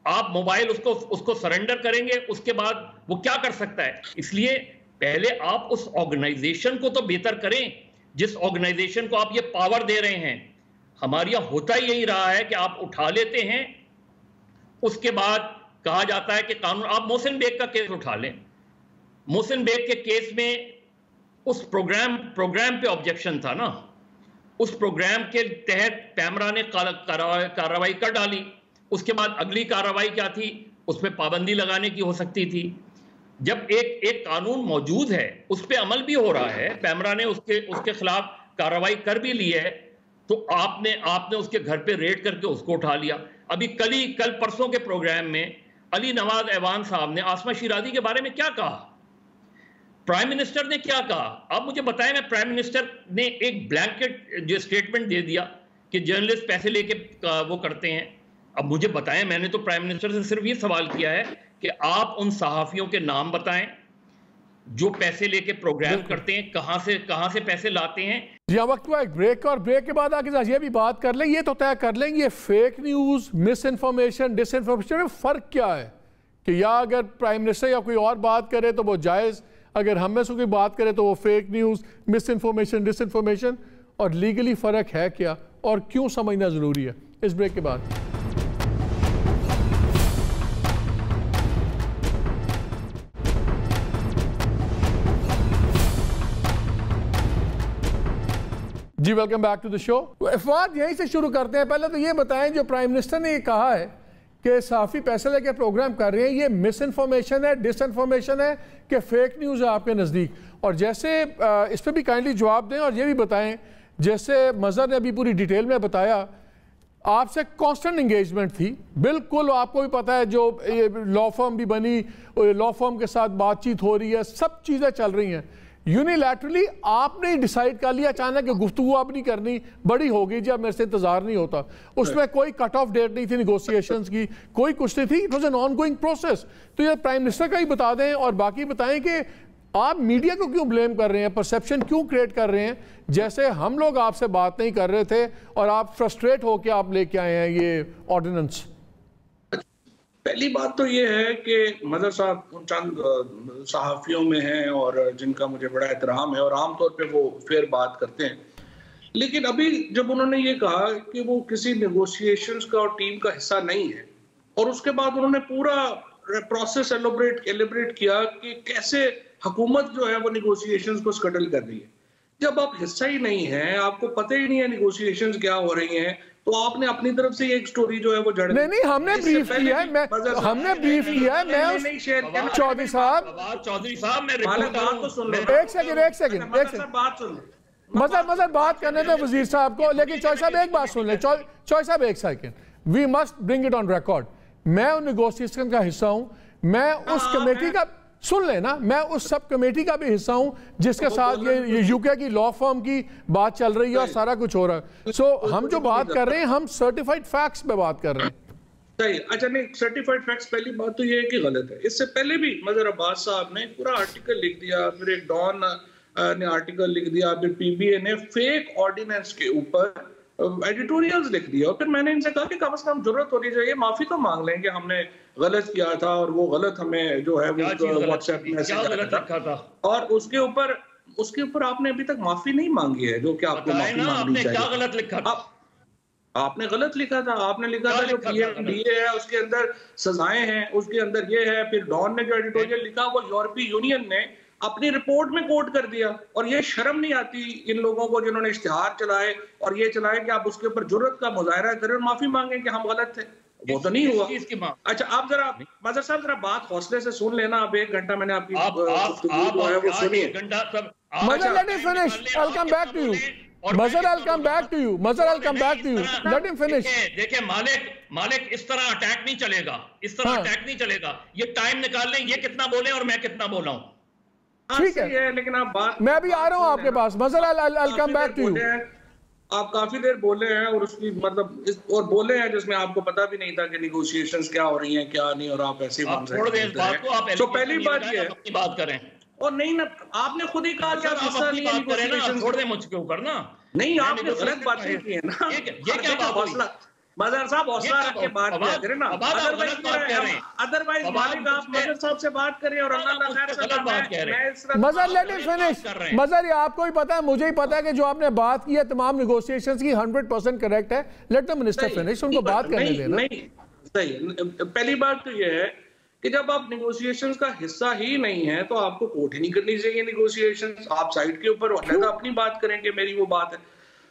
आप मोबाइल उसको सरेंडर करेंगे, उसके बाद वो क्या कर सकता है। इसलिए पहले आप उस ऑर्गेनाइजेशन को तो बेहतर करें जिस ऑर्गेनाइजेशन को आप ये पावर दे रहे हैं। हमारे यहाँ होता ही यही रहा है कि आप उठा लेते हैं, उसके बाद कहा जाता है कि कानून। आप मोहसिन बेग का केस उठा लें, मोहसिन बेग के केस में उस प्रोग्राम पे ऑब्जेक्शन था ना, उस प्रोग्राम के तहत पैमरा ने कार्रवाई कर डाली, उसके बाद अगली कार्रवाई क्या थी, उसमें पाबंदी लगाने की हो सकती थी। जब एक कानून मौजूद है, उस पर अमल भी हो रहा है, पैमरा ने उसके खिलाफ कार्रवाई कर भी ली है, तो आपने उसके घर पे रेड करके उसको उठा लिया। अभी कल परसों के प्रोग्राम में अली नवाज ऐवान साहब ने आसमा शिराजी के बारे में क्या कहा, प्राइम मिनिस्टर ने क्या कहा, आप मुझे बताएं। मैं प्राइम मिनिस्टर ने एक ब्लैंकेट जो स्टेटमेंट दे दिया कि जर्नलिस्ट पैसे लेके वो करते हैं। अब मुझे बताएं, मैंने तो प्राइम मिनिस्टर से सिर्फ ये सवाल किया है कि आप उन सहाफियों के नाम बताएं जो पैसे लेके प्रोग्राम करते हैं, कहां से पैसे लाते हैं। जी वक्त हुआ एक ब्रेक, और ब्रेक के बाद आगे ये भी बात कर लें, ये तो तय कर लेंगे ये fake news, miss information, disinformation में फ़र्क क्या है, कि या अगर प्राइम मिनिस्टर या कोई और बात करे तो वो जायज़, अगर हम में से कोई बात करे तो वो fake news, miss information, disinformation, और लीगली फ़र्क है क्या और क्यों समझना ज़रूरी है। इस ब्रेक के बाद। जी welcome back to the show. Ifad यहीं से शुरू करते हैं। पहले तो ये बताएं, जो प्राइम मिनिस्टर ने ये कहा है कि सहाफ़ी पैसे लेके प्रोग्राम कर रहे हैं, ये मिस इन्फॉर्मेशन है, डिस इन्फॉर्मेशन है कि फेक न्यूज़ है आपके नज़दीक? और जैसे इस पर भी काइंडली जवाब दें और ये भी बताएं, जैसे मज़हर ने अभी पूरी डिटेल में बताया, आपसे कांस्टेंट एंगेजमेंट थी, बिल्कुल आपको भी पता है, जो लॉ फर्म भी बनी, लॉ फर्म के साथ बातचीत हो रही है, सब चीज़ें चल रही हैं। यूनिलैटरली आपने डिसाइड कर लिया अचानक कि गुफ्तगू अब नहीं करनी, बड़ी हो गई जी, अब मेरे से इंतजार नहीं होता। उसमें कोई कट ऑफ डेट नहीं थी निगोशिएशंस की, कोई कुछ नहीं थी, it was an ongoing process. तो ये प्राइम मिनिस्टर का ही बता दें और बाकी बताएं कि आप मीडिया को क्यों ब्लेम कर रहे हैं, परसेप्शन क्यों क्रिएट कर रहे हैं, जैसे हम लोग आपसे बात नहीं कर रहे थे और आप फ्रस्ट्रेट होकर आप लेके आए हैं ये ऑर्डिनेंस। पहली बात तो ये है कि मदर साहब चंद सहाफ़ियों में हैं और जिनका मुझे बड़ा एहतराम है और आमतौर पे वो फेयर बात करते हैं, लेकिन अभी जब उन्होंने ये कहा कि वो किसी नेगोशिएशंस का और टीम का हिस्सा नहीं है, और उसके बाद उन्होंने पूरा प्रोसेस एलिब्रेट किया कि कैसे हुकूमत जो है वो नेगोशिएशंस को स्कटल कर रही है। जब आप हिस्सा ही नहीं है, आपको पता ही नहीं है नेगोशिएशंस क्या हो रही हैं, तो आपने अपनी तरफ से एक स्टोरी जो है वो जड़ नहीं, हमने ब्रीफ किया है, हमने ब्रीफ किया है। मैं चौधरी साहब बात तो सुन लो, एक सेकंड बात सुन लो, मजहर बात करने दो वजीर साहब को, लेकिन चौधरी साहब एक बात सुन ले, चौधरी साहब एक second, we must bring it on record. मैं उन नेगोशिएशन का हिस्सा हूं, मैं उस कमेटी का, सुन लेना, मैं उस सब कमेटी का भी हिस्सा हूं जिसके साथ ये यूके की लॉ फर्म की बात चल रही है और सारा कुछ हो रहा है। सो हम जो बात कर रहे हैं, हम सर्टिफाइड फैक्ट्स पे बात कर रहे हैं। सही, अच्छा नहीं, सर्टिफाइड फैक्ट्स पहली बात तो ये है कि गलत है। इससे पहले भी मजहर अब्बास साहब ने पूरा आर्टिकल लिख दिया, फिर एक डॉन ने आर्टिकल लिख दिया, फिर पीबीए ने फेक ऑर्डिनेंस के ऊपर एडिटोरियल्स लिख दिया, और फिर मैंने इनसे कहा कि कम से कम जरूरत होनी चाहिए, माफी तो मांग लें कि हमने गलत किया था और वो गलत हमें जो है वो व्हाट्सएप मैसेज लिखा था, और उसके ऊपर आपने अभी तक माफी नहीं मांगी है, जो कि आपको माफी मांगनी चाहिए। क्या गलत लिखा था? आपने गलत लिखा था, आपने लिखा था जो पीएमडीए है उसके अंदर सजाएं हैं, उसके अंदर ये है। फिर डॉन ने जो एडिटोरियल लिखा वो यूरोपीय यूनियन ने अपनी रिपोर्ट में कोट कर दिया, और ये शर्म नहीं आती इन लोगों को जिन्होंने इश्तिहार चलाए और ये चलाए कि आप उसके ऊपर जुर्रत का मुजाहरा करें और माफी मांगे कि हम गलत थे। वो तो नहीं हुआ। अच्छा, आप जरा मजहर साहब जरा बात हौसले से सुन लेना। अब 1 घंटा मैंने आपकी गुफ्तगू जो है वो सुनी है। Mazhar, let me finish, I will come back to you. Mazhar, I will come back to you. Mazhar, I will come back to you, let him finish. देखिए मालिक इस तरह अटैक नहीं चलेगा, इस तरह अटैक नहीं चलेगा। ये टाइम निकाल लें, ये कितना बोले और मैं कितना बोला हूं। ठीक है, लेकिन आप बात, मैं भी आ रहा हूं आपके पास। Mazhar, I will come back to you. आप काफी देर बोले हैं और उसकी मतलब और बोले हैं जिसमें आपको पता भी नहीं था कि नेगोशिएशंस क्या हो रही हैं क्या नहीं, और आप ऐसे ही छोड़ दें इस बात को। आप तो पहली बात ये है, अपनी बात करें। और नहीं ना, आपने खुद ही कहा कि आप हिस्सा नहीं है नेगोशिएशंस, छोड़ दें मुझके ऊपर ना। नहीं, आपने गलत बातें की है ना। ये क्या बात हुई? मजहर साहब हौसला रख के बात करें ना, अदरवाइज मालिक आप मजहर साहब से बात करें और अल्लाह खैर से। मजहर, लेट मी फिनिश। मजहर, ये आपको ही पता है, मुझे ही पता है कि जो आपने बात की है तमाम नेगोशिएशंस की 100% करेक्ट है। लेट द मिनिस्टर फिनिश, उनको बात करने देना। नहीं, सही। पहली बात तो ये है कि जब आप नेगोशिएशंस का हिस्सा ही नहीं है तो आपको कोर्ट ही नहीं करनी चाहिए नेगोशिएशंस। आप साइड के ऊपर अपनी बात करें कि मेरी वो बात है।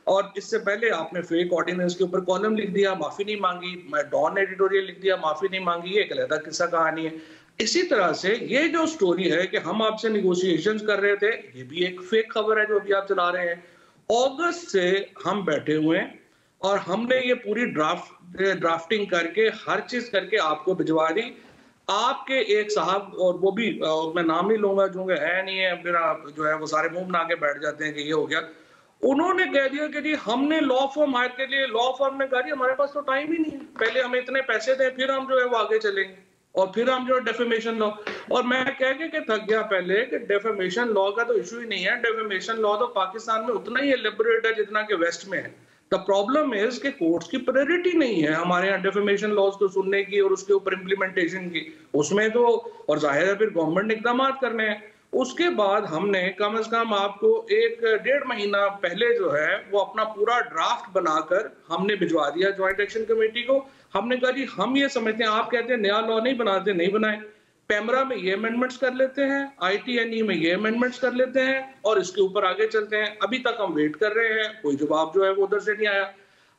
और इससे पहले आपने फेक ऑर्डिनेंस के ऊपर कॉलम लिख दिया, माफी नहीं मांगी। मैं डॉन एडिटोरियल लिख दिया, माफी नहीं मांगी। ये एक अलग किस्सा कहानी है। इसी तरह से ये जो स्टोरी है कि हम आपसे नेगोशिएशंस कर रहे थे, ये भी एक फेक खबर है जो अभी आप चला रहे हैं। अगस्त से हम बैठे हुए हैं और हमने ये पूरी ड्राफ्टिंग करके हर चीज करके आपको भिजवा दी। आपके एक साहब, और वो भी मैं नाम नहीं लूंगा जो है नहीं है, मेरा जो है वो सारे मुंह बना के बैठ जाते हैं कि ये हो गया। उन्होंने कह दिया कि जी हमने लॉ फर्म हायर के लिए, लॉ फर्म ने कहा हमारे पास तो टाइम ही नहीं है, पहले हमें इतने पैसे दें फिर हम जो है वो आगे चलेंगे, और फिर हम जो है डेफेमेशन लॉ। और मैं कह के थक गया पहले कि डेफेमेशन लॉ का तो इशू ही नहीं है। डेफेमेशन लॉ तो पाकिस्तान में उतना ही एलिबरेट है जितना कि वेस्ट में है। द प्रॉब्लम इज कि कोर्ट्स की प्रायोरिटी नहीं है हमारे यहाँ डेफेमेशन लॉज को सुनने की और उसके ऊपर इम्प्लीमेंटेशन की। उसमें तो और जाहिर है फिर गवर्नमेंट ने इकदाम करने हैं। उसके बाद हमने कम से कम आपको 1-1.5 महीना पहले जो है वो अपना पूरा ड्राफ्ट बनाकर हमने भिजवा दिया ज्वाइंट एक्शन कमेटी को। हमने कहा जी हम ये समझते हैं, आप कहते हैं नया लॉ नहीं बनाते, नहीं बनाए। पैमरा में ये अमेंडमेंट्स कर लेते हैं, ITNE में ये अमेंडमेंट्स कर लेते हैं और इसके ऊपर आगे चलते हैं। अभी तक हम वेट कर रहे हैं, कोई जवाब जो है वो उधर से नहीं आया।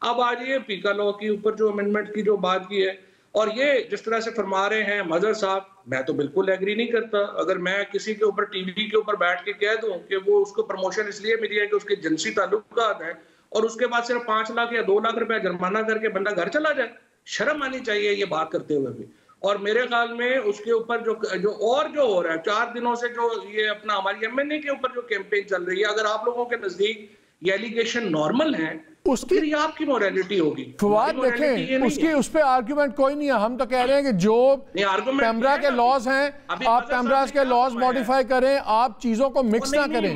अब आज ये पीका लॉ के ऊपर जो अमेंडमेंट की जो बात की है, और ये जिस तरह से फरमा रहे हैं मजहर साहब, मैं तो बिल्कुल एग्री नहीं करता। अगर मैं किसी के ऊपर टीवी के ऊपर बैठ के कह दूं कि वो उसको प्रमोशन इसलिए मिली है कि उसके जिनसी ताल्लुकात है और उसके बाद सिर्फ 5 लाख या 2 लाख रुपया जुर्माना करके बंदा घर चला जाए, शर्म आनी चाहिए ये बात करते हुए भी। और मेरे ख्याल में उसके ऊपर जो हो रहा है 4 दिनों से, जो ये अपना हमारी MNA के ऊपर जो कैंपेन चल रही है, अगर आप लोगों के नजदीक ये एलिगेशन नॉर्मल है, उसकी आपकी मोरालिटी होगी। फवाद देखें, उसकी उस पे आर्गुमेंट कोई नहीं है। हम तो कह रहे हैं कि जो पैमरा के लॉज हैं, आप पैमरा के लॉज मॉडिफाई करें, आप चीजों को मिक्स ना करें।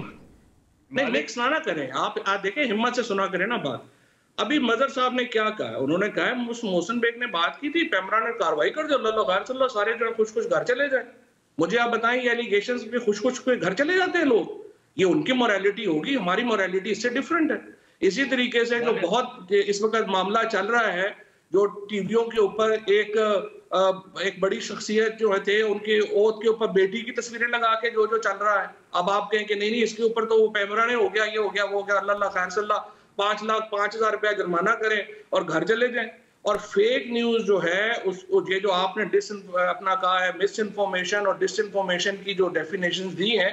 नहीं, मिक्स ना करें। आप देखें, हिम्मत से सुना करें ना बात। अभी मजहर साहब ने क्या कहा, उन्होंने कहा है उस मोहसिन बेग ने बात की थी, पैमरा ने कार्रवाई कर दो, अल्लाह खैर चलो, सारे जो खुश खुश घर चले जाए। मुझे आप बताएं, ये एलिगेशंस पे खुश खुश घर चले जाते हैं लोग? ये उनकी मोरालिटी होगी, हमारी मोरालिटी इससे डिफरेंट है। इसी तरीके से जो बहुत इस वक्त मामला चल रहा है, जो टीवियों के ऊपर एक बड़ी शख्सियत जो थे, उनके ओथ के ऊपर बेटी की तस्वीरें लगा के जो चल रहा है, अब आप कहें कि नहीं इसके ऊपर तो वो पैमरा ने हो गया, ये हो गया, वो हो गया, अल्लाह खैर सल्ला, 5 लाख 5,000 रुपया जुर्माना करें और घर चले जाएं। और फेक न्यूज जो है, ये जो आपने अपना कहा है मिस इन्फॉर्मेशन और डिसइन्फॉर्मेशन की जो डेफिनेशन दी है,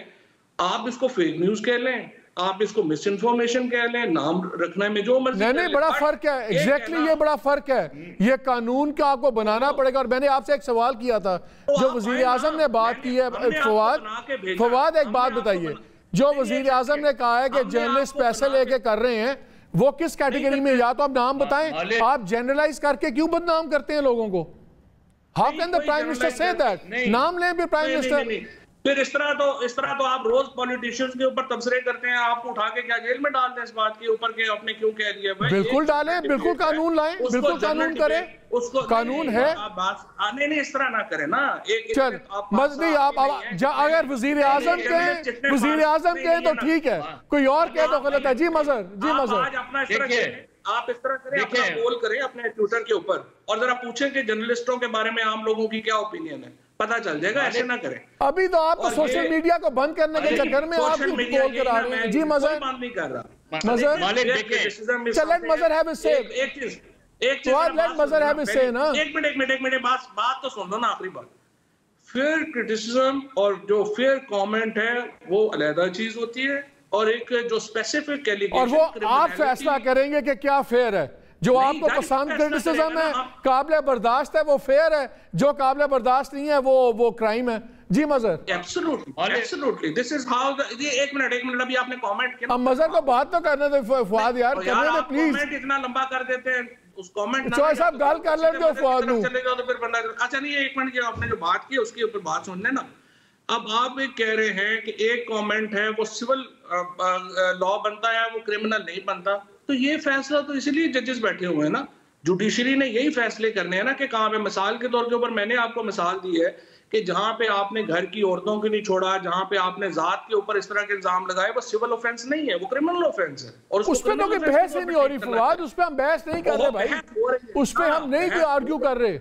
आप इसको फेक न्यूज कह लें, आप इसको मिस इन्फॉर्मेशन कह लें, नाम रखने में जो मर्जी। नहीं, बड़ा फर्क है, एग्जैक्टली ये बड़ा फर्क है। ये कानून का आपको बनाना पड़ेगा। और मैंने आपसे एक सवाल किया था, जो वजीर आजम ने बात की है, फवाद एक बात बताइए, जो वजीर आजम ने कहा है कि जर्नलिस्ट पैसे लेके कर रहे हैं, वो किस कैटेगरी में? या तो आप नाम बताएं, आप जनरलाइज करके क्यों बदनाम करते हैं लोगों को? How can the prime minister say that? नाम लें भी प्राइम मिनिस्टर। फिर इस तरह तो आप रोज पॉलिटिशियंस के ऊपर तबसरे करते हैं, आपको उठा के क्या जेल में डाल दें इस बात के ऊपर कि आपने क्यों कह दिया? भाई बिल्कुल डालें, बिल्कुल कानून लाएं, बिल्कुल कानून करें, उसको कानून है। नहीं, इस तरह ना करें ना। चल नहीं, आप अगर वजीर आजम के तो ठीक है, कोई और कहे तो गलत है। जी मजहर, जी मजहर, आप इस तरह करें, अपना पोल करें अपने ट्विटर के ऊपर और जरा पूछें कि जर्नलिस्टों के बारे में आम लोगों की क्या ओपिनियन है, पता चल जाएगा। ऐसे ना करें। अभी तो आप तो सोशल मीडिया को बंद करने के चक्कर में आप पोल करा रहे हैं। जी मजहर, बात नहीं कर रहा। मजहर हैव हिज से। एक मिनट बात तो सुन लो ना, आखिरी बात। फेयर क्रिटिसिज्म और जो फेयर कमेंट है वो अलग चीज होती है, और एक जो स्पेसिफिक एलिगेशन, और वो आप फैसला करेंगे कि क्या फेयर है। जो आपको पसंद क्रिटिसिज्म है, काबिल बर्दाश्त है, वो फेयर है। जो काबिल बर्दाश्त नहीं है, वो क्राइम है। जी मजहर, एब्सोल्युटली दिस इज हाउ एक मिनट अभी आपने कमेंट किया। अब मजहर को बात तो करने दो फवाद यार, करने दो प्लीज। कमेंट इतना लंबा कर देते हैं, उस कमेंट चौधरी साहब गाल कर लेते हो फवाद नु, चले जाओ तो फिर बंदा। अच्छा नहीं, एक मिनट, आपने जो बात की उसके ऊपर बात सुन लेना। अब आप एक कह रहे हैं कि एक कमेंट है वो सिविल लॉ बनता है, वो क्रिमिनल नहीं बनता। तो ये फैसला तो इसीलिए जजेस बैठे हुए हैं ना, जुडिशरी ने यही फैसले करने हैं ना कि कहाँ पे। मिसाल के तौर के ऊपर मैंने आपको मिसाल दी है कि जहां पे आपने घर की औरतों को नहीं छोड़ा, जहां पे आपने जात के ऊपर इस तरह के इल्जाम लगाए, वो सिविल ऑफेंस नहीं है, वो क्रिमिनल ऑफेंस है। और उस पे तो कोई बहस ही नहीं हो रही फवाद, उस पे हम बहस नहीं कर रहे भाई, उस पे हम नहीं कोई आर्ग्यू कर रहे।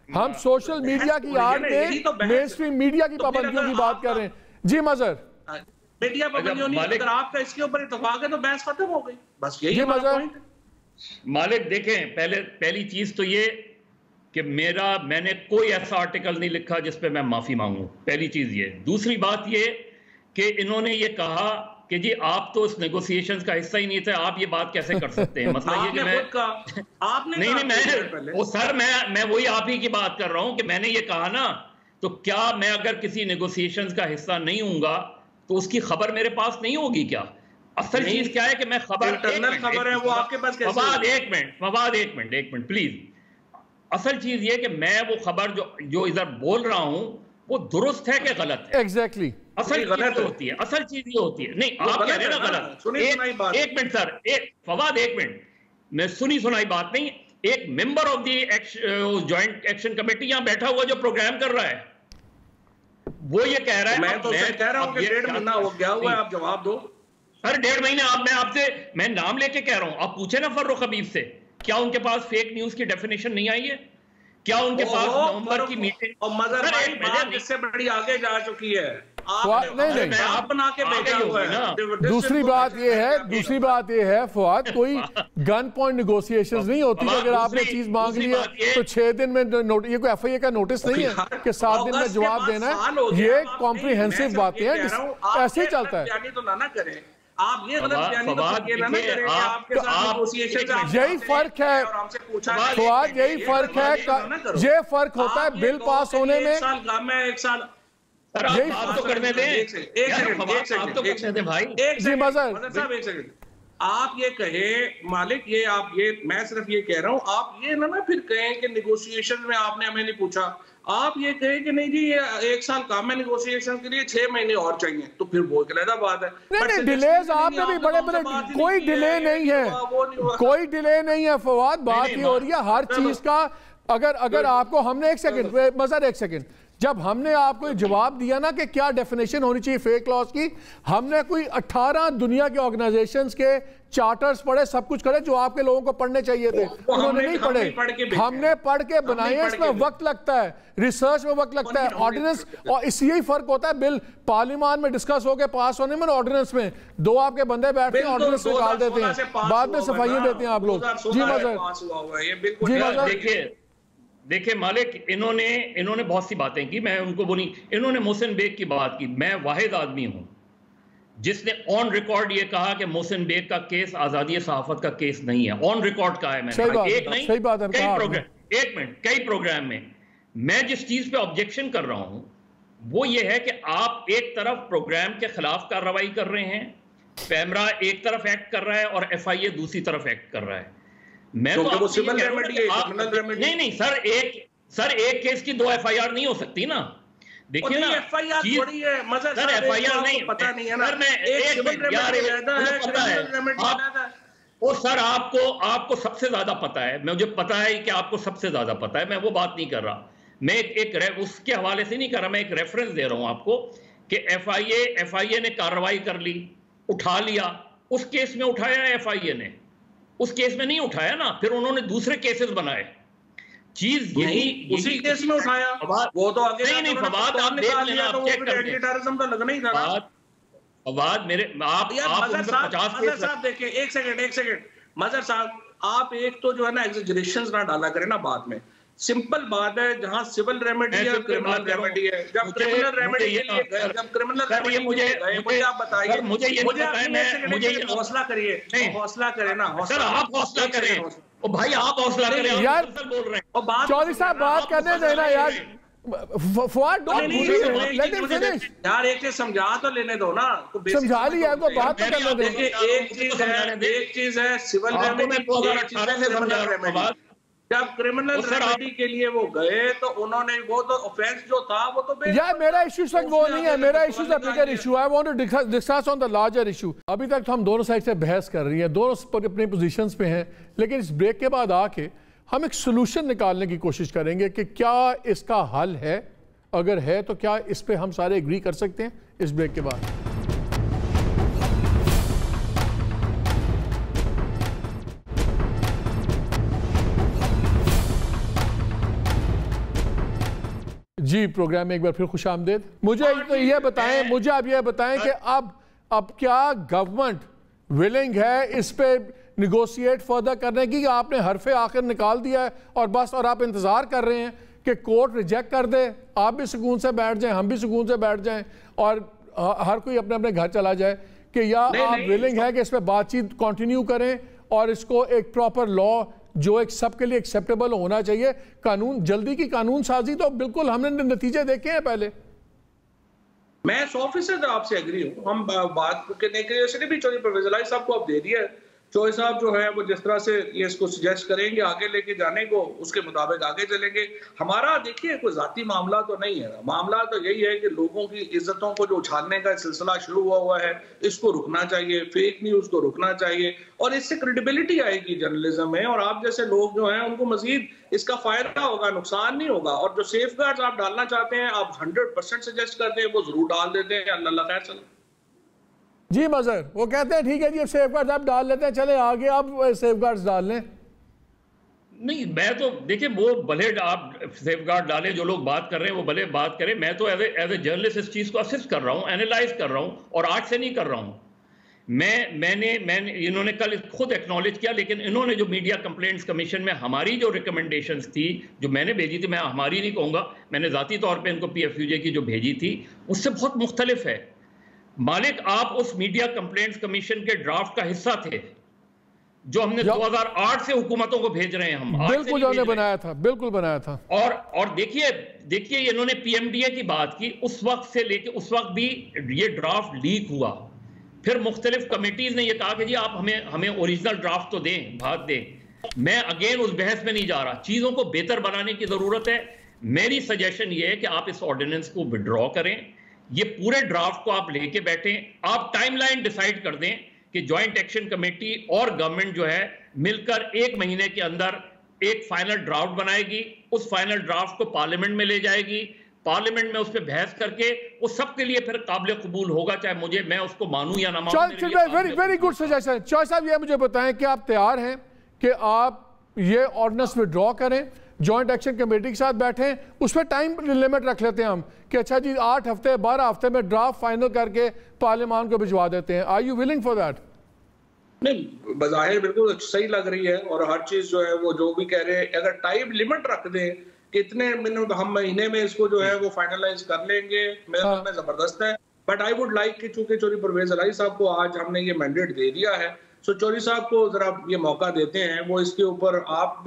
हम सोशल मीडिया की आड़ में मेन स्ट्रीम मीडिया की पाबंदियों की बात कर रहे हैं। जी मजहर, मीडिया पाबंदियों नहीं, अगर आपका इसके ऊपर इत्तेफाक है तो बहस खत्म हो गई, बस यही मजहर। मालिक देखें, पहली चीज तो ये कि मैंने कोई ऐसा आर्टिकल नहीं लिखा जिस पे मैं माफी मांगूं, पहली चीज ये। दूसरी बात ये कि इन्होंने ये कहा कि जी आप तो इस नेगोशिएशंस का हिस्सा ही नहीं थे, आप ये बात कैसे कर सकते हैं? मतलब ये कि मैं वही आप ही की बात कर रहा हूं कि मैंने ये कहा ना, तो क्या मैं अगर किसी नेगोशिएशंस का हिस्सा नहीं हूंगा तो उसकी खबर मेरे पास नहीं होगी क्या? असल चीज क्या है कि मैं खबर है वो आपके पास कैसे? फवाद एक मिनट प्लीज। असल चीज ये कि मैं वो खबर जो इधर बोल रहा हूं वो दुरुस्त है कि गलत है? एग्जैक्टली असल चीज होती है, असल चीज ये होती है। नहीं, आप कह रहे हैं ना गलत। एक मिनट सर, फवाद एक मिनट, मैं सुनी सुनाई बात नहीं। एक member of the joint action committee यहां बैठा हुआ जो प्रोग्राम कर रहा है, वो ये कह रहा है, मैं तो कह रहा हूं कि 1.5 महीना हो गया हुआ है, आप जवाब दो। सर 1.5 महीने मैं नाम लेके कह रहा हूं, आप पूछे ना फर्रुख हबीब से, क्या उनके पास फेक न्यूज की डेफिनेशन नहीं आई है? क्या उनके पास नवंबर की मीटिंग और मजर भाई बात इससे बड़ी आगे जा चुकी है। आप बना के भेजा हुआ है। दूसरी बात ये है फवाद, कोई गन पॉइंट निगोशिएशंस नहीं होती कि अगर आपने चीज मांग ली है तो 6 दिन में ये कोई FIA का नोटिस नहीं है कि 7 दिन में जवाब देना है। ये कॉम्प्रिहेंसिव बातें हैं, ऐसे ही चलता है। तो ना करें आप, ये गलत बयानी तो ना करें कि आपके साथ नेगोशिएशन, यही फर्क है फवाद, यही फर्क है। ये फर्क होता है बिल पास होने में। एक साल तो करने दें, एक सेकंड भाई, जी मजर साहब एक सेकंड। आप ये कहे मालिक, ये मैं सिर्फ ये कह रहा हूँ, आप ये ना फिर कहें कि निगोशिएशन में आपने हमें नहीं पूछा। आप ये कहें कि नहीं जी ये 1 साल काम है निगोशिएशन के लिए, 6 महीने और चाहिए, तो फिर वो अलग बात है। नहीं डिलेज आपने भी बड़े कोई डिले नहीं है, कोई डिले नहीं है फवाद। बात ये हो रही है हर चीज का। अगर आपको हमने एक सेकंड जब हमने आपको जवाब दिया ना कि क्या डेफिनेशन होनी चाहिए फेक लॉस की, हमने कोई 18 दुनिया के ऑर्गेनाइजेशंस के चार्टर्स पढ़े, सब कुछ करे जो आपके लोगों को पढ़ने चाहिए थे, उन्होंने नहीं पढ़े। हमने पढ़ के बनाए, इसमें वक्त लगता है, रिसर्च में वक्त लगता है। ऑर्डिनेंस, और इसी यही फर्क होता है बिल पार्लियामान में डिस्कस होकर पास होने में, ऑर्डिनेंस में 2 आपके बंदे बैठते हैं, ऑर्डिनेंस निकाल देते हैं, बाद में सफाइयां देते हैं आप लोग। जी मजर, देखिए मालिक, इन्होंने बहुत सी बातें की, मैं उनको बोली, इन्होंने मोहसिन बेग की बात की। मैं वाहिद आदमी हूं जिसने ऑन रिकॉर्ड ये कहा कि मोहसिन बेग का केस आजादी सहाफत का केस नहीं है। ऑन रिकॉर्ड कहा है मैंने, एक नहीं कई प्रोग्राम में। मैं जिस चीज पे ऑब्जेक्शन कर रहा हूं वो ये है कि आप एक तरफ प्रोग्राम के खिलाफ कार्रवाई कर रहे हैं, पैमरा एक तरफ एक्ट कर रहा है और FIA दूसरी तरफ एक्ट कर रहा है। मैं तो वो सिविल रेमेडी है, नहीं सर एक केस की 2 FIR नहीं हो सकती ना। देखिए ना, FIR थोड़ी है मजर, सर FIR नहीं, पता नहीं है ना, सर मैं और सर आपको सबसे ज्यादा पता है, मुझे पता है कि आपको सबसे ज्यादा पता है। मैं वो बात नहीं कर रहा, मैं एक उसके हवाले से नहीं कर रहा, मैं एक रेफरेंस दे रहा हूं आपको कि FIA ने कार्रवाई कर ली, उठा लिया। उस केस में उठाया FIA ने, उस केस में नहीं उठाया ना, फिर उन्होंने दूसरे केसेस बनाए। चीज यही उसी केस में उठाया, वो तो आगे नहीं फवाद, आप देख लेना, आप चेक कर लें। टेररिज्म तो लगना ही था फवाद मेरे आप 50 केस साहब देखिए, एक सेकंड मजर साहब, आप एक तो जो है ना एग्जैजरेशंस ना डाला करें ना बात में। सिंपल बात है, जहां सिविल रेमेडी है, क्रिमिनल रेमेडी है। जब क्रिमिनल रेमेडी के लिए गए, जब क्रिमिनल रेमेडी मुझे आप बताइए, मुझे हौसला करिए, हौसला करें ना, सर आप हौसला करें, ओ भाई आप हौसला करें यार, बोल रहे हैं चौधरी साहब, बात करने देना यार। फवाद यार एक चीज समझा तो लेने दो ना, समझा लिया आपको, बात तो करने दो। एक चीज है सिविल रेमेडी, जब क्रिमिनल रेमेडी के लिए वो गए तो उन्होंने वो तो ऑफेंस जो था वो तो यार मेरा इशू तक वो नहीं है, मेरा इशू है bigger issue. I want to discuss on the larger issue. अभी तक तो हम दोनों साइड से बहस कर रही हैं, दोनों अपनी पोजीशंस पे हैं, लेकिन इस ब्रेक के बाद आके हम एक सोल्यूशन निकालने की कोशिश करेंगे कि क्या इसका हल है, अगर है तो क्या इस पे हम सारे एग्री कर सकते हैं इस ब्रेक के बाद। जी प्रोग्राम में एक बार फिर खुश आमदेद। मुझे तो ये बताएं, मुझे आप ये बताएं कि अब क्या गवर्नमेंट विलिंग है इस पे निगोशिएट फर्दर करने की, आपने हरफे आखिर निकाल दिया है और बस, और आप इंतजार कर रहे हैं कि कोर्ट रिजेक्ट कर दे, आप भी सुकून से बैठ जाएं, हम भी सुकून से बैठ जाएं और हर कोई अपने अपने घर चला जाए, कि या आप विलिंग है कि इस पर बातचीत कंटिन्यू करें और इसको एक प्रॉपर लॉ जो एक सबके लिए एक्सेप्टेबल होना चाहिए, कानून, जल्दी की कानून साजी, तो बिल्कुल हमने नतीजे देखे हैं पहले। मैं 100% आपसे एग्री हूँ। हम बात करने के लिए भी चौधरी परवेज साहब को आप दे दिया है, चौधरी साहब जो है वो जिस तरह से ये इसको सजेस्ट करेंगे आगे लेके जाने को, उसके मुताबिक आगे चलेंगे। हमारा देखिए कोई जाती मामला तो नहीं है, मामला तो यही है कि लोगों की इज्जतों को जो उछालने का सिलसिला शुरू हुआ है, इसको रुकना चाहिए, फेक न्यूज को रुकना चाहिए, और इससे क्रेडिबिलिटी आएगी जर्नलिज्म में, और आप जैसे लोग जो हैं उनको मजीद इसका फायदा होगा, नुकसान नहीं होगा। और जो सेफ गार्ड्स आप डालना चाहते हैं, आप 100% सजेस्ट करते हैं, वो जरूर डाल देते हैं। अल्लाह खैर चले जी मजर, वो कहते हैं ठीक है जी सेफ गार्ड्स आप डाल लेते हैं, चले आगे आप सेफ गार्ड्स डाल लें। नहीं, मैं तो देखिए वो भले आप सेफ गार्ड डालें, जो लोग बात कर रहे हैं वो भले बात करें, मैं तो एज ए जर्नलिस्ट इस चीज़ को असिस्ट कर रहा हूँ, एनालाइज कर रहा हूँ, और आज से नहीं कर रहा हूँ। मैंने इन्होंने कल खुद एक्नॉलेज किया, लेकिन इन्होंने जो मीडिया कंप्लेंट्स कमीशन में हमारी जो रिकमेंडेशंस थी जो मैंने भेजी थी, मैं हमारी नहीं कहूँगा, मैंने ज़ाती तौर पे इनको PFUJ की जो भेजी थी उससे बहुत मुख्तलिफ है। मालिक, आप उस मीडिया कंप्लेंट्स कमीशन के ड्राफ्ट का हिस्सा थे जो हमने 2008 से हुकूमतों को भेज रहे हैं हम। बिल्कुल जो बनाया था, बिल्कुल बनाया था। और देखिए इन्होंने PMDA की बात की, उस वक्त से लेके उस वक्त भी ये ड्राफ्ट लीक हुआ। फिर मुख्तलिफ कमेटीज ने ये कहा कि जी आप हमें ओरिजिनल ड्राफ्ट तो दें, बात दें। मैं अगेन उस बहस में नहीं जा रहा, चीजों को बेहतर बनाने की जरूरत है। मेरी सजेशन ये है कि आप इस ऑर्डिनेंस को विड्रॉ करें, ये पूरे ड्राफ्ट को आप लेके बैठें, आप टाइमलाइन डिसाइड कर दें कि ज्वाइंट एक्शन कमेटी और गवर्नमेंट जो है मिलकर 1 महीने के अंदर एक फाइनल ड्राफ्ट बनाएगी, उस फाइनल ड्राफ्ट को पार्लियामेंट में ले जाएगी, पार्लियामेंट में उस पर बहस करके वो सबके लिए फिर काबिल कबूल होगा, चाहे मैं उसको मानूं या ना मानूं। Very good suggestion. चौधरी साहब ये मुझे बताएं कि आप तैयार हैं कि आप ये ऑर्डिनेंस विड्रॉ करें, जॉइंट एक्शन कमेटी के साथ बैठें, उस पर टाइम लिमिट रख लेते हैं हम कि अच्छा जी 8 हफ्ते 12 हफ्ते में ड्राफ्ट फाइनल करके पार्लियामान को भिजवा देते हैं। Are you willing for that? नहीं, बज़ाहिर बिल्कुल सही लग रही है, और हर चीज जो है वो जो भी कह रहे हैं, अगर टाइम लिमिट रख दें कितने मिनट हम महीने में इसको जो है वो फाइनलाइज कर लेंगे, मेरे ख्याल में जबरदस्त है। बट आई वुड लाइक कि चूंकि चौधरी परवेज इलाही साहब को आज हमने ये मैंडेट दे दिया है, सो चौधरी साहब को जरा ये मौका देते हैं, वो इसके ऊपर आप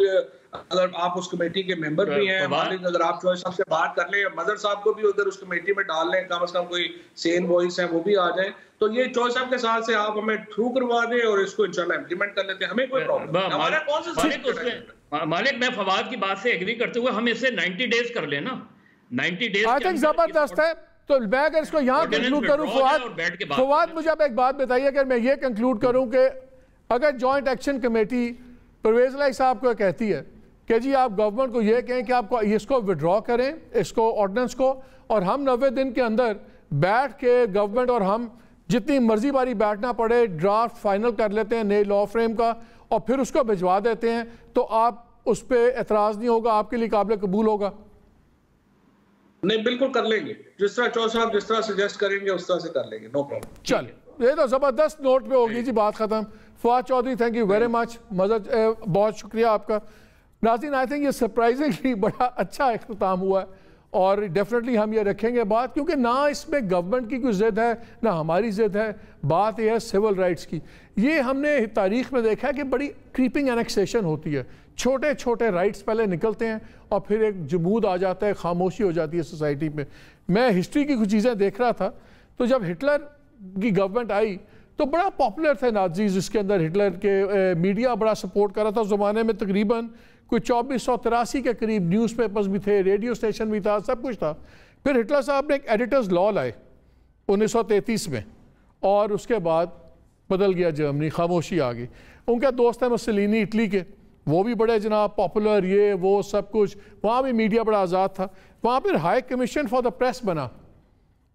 अगर आप उस कमेटी के मेंबर भी हैं मालिक, अगर आप चौधरी साहब से बात कर लें, मजहर साहब को भी अगर उस कमेटी में डाल लें, कम से कम कोई सेन वॉइस है वो भी आ जाए, तो ये चौधरी साहब के साथ से आप हमें थ्रू करवा दें और इसको इंशाल्लाह इम्प्लीमेंट कर लेते हैं, हमें कोई प्रॉब्लम नहीं। हमारा कौन सा मालिक, मैं फवाद की बात से एग्री करते हुए हम इसे 90 डेज कर लेना, 90 डेज आई थिंक जबरदस्त है। तो मैं अगर इसको यहाँ कंक्लूड करूँ, फवाद मुझे आप एक बात बताइए, अगर मैं ये कंक्लूड करूँ कि अगर जॉइंट एक्शन कमेटी परवेज इलाही साहब को कहती है कि जी आप गवर्नमेंट को ये कहें कि आपको इसको विड्रॉ करें, इसको ऑर्डिनेंस को, और हम 90 दिन के अंदर बैठ के गवर्नमेंट और हम जितनी मर्जी बारी बैठना पड़े ड्राफ्ट फाइनल कर लेते हैं नए लॉ फ्रेम का और फिर उसको भिजवा देते हैं, तो आप उस पर एतराज़ नहीं होगा, आपके लिए काबिल कबूल होगा? नहीं, बिल्कुल कर लेंगे, जिस तरह चौधरी साहब जिस तरह सजेस्ट करेंगे उस तरह से कर लेंगे, नो प्रॉब्लम। चल, ये तो ज़बरदस्त नोट पे होगी जी बात ख़त्म। Fawad Chaudhry, thank you very much, बहुत शुक्रिया आपका। नाज़रीन, आई थिंक ये सरप्राइजिंगली बड़ा अच्छा इख्तिताम हुआ है, और डेफिनेटली हम ये रखेंगे बात, क्योंकि ना इसमें गवर्नमेंट की कोई ज़िद है ना हमारी ज़िद है, बात यह है सिविल राइट्स की। ये हमने तारीख़ में देखा है कि बड़ी क्रीपिंग एनेक्सेशन होती है, छोटे छोटे राइट्स पहले निकलते हैं और फिर एक जमूद आ जाता है, खामोशी हो जाती है सोसाइटी में। मैं हिस्ट्री की कुछ चीज़ें देख रहा था, तो जब हिटलर की गवर्नमेंट आई तो बड़ा पॉपुलर थे नाज़ीज़, जिसके अंदर हिटलर के मीडिया बड़ा सपोर्ट कर रहा था। उस ज़माने में तकरीबन कोई 2483 के करीब न्यूज़पेपर्स भी थे, रेडियो स्टेशन भी था, सब कुछ था। फिर हिटलर साहब ने एक एडिटर्स लॉ लाए 1933 में, और उसके बाद बदल गया जर्मनी, खामोशी आ गई। उनका दोस्त है मुसोलिनी इटली के, वो भी बड़े जनाब पॉपुलर, ये वो सब कुछ, वहाँ भी मीडिया बड़ा आज़ाद था। वहाँ फिर high commission for the press बना,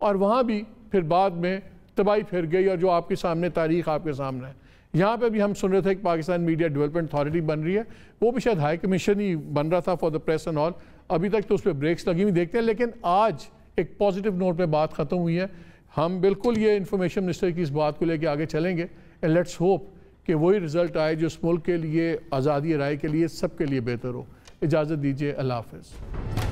और वहाँ भी फिर बाद में तबाही फिर गई, और जो आपके सामने तारीख आपके सामने है। यहाँ पे भी हम सुन रहे थे कि पाकिस्तान मीडिया डेवलपमेंट अथॉरिटी बन रही है, वो भी शायद हाई कमीशन ही बन रहा था for the press and all. अभी तक तो उस पर ब्रेक्स लगी हुई देखते हैं, लेकिन आज एक पॉजिटिव नोट पे बात ख़त्म हुई है। हम बिल्कुल ये इंफॉर्मेशन मिनिस्टर की इस बात को लेकर आगे चलेंगे, एंड लेट्स होप कि वही रिज़ल्ट आए जो इस मुल्क के लिए, आज़ादी राय के लिए, सबके लिए बेहतर हो। इजाज़त दीजिए, अल्लाह हाफ़िज़।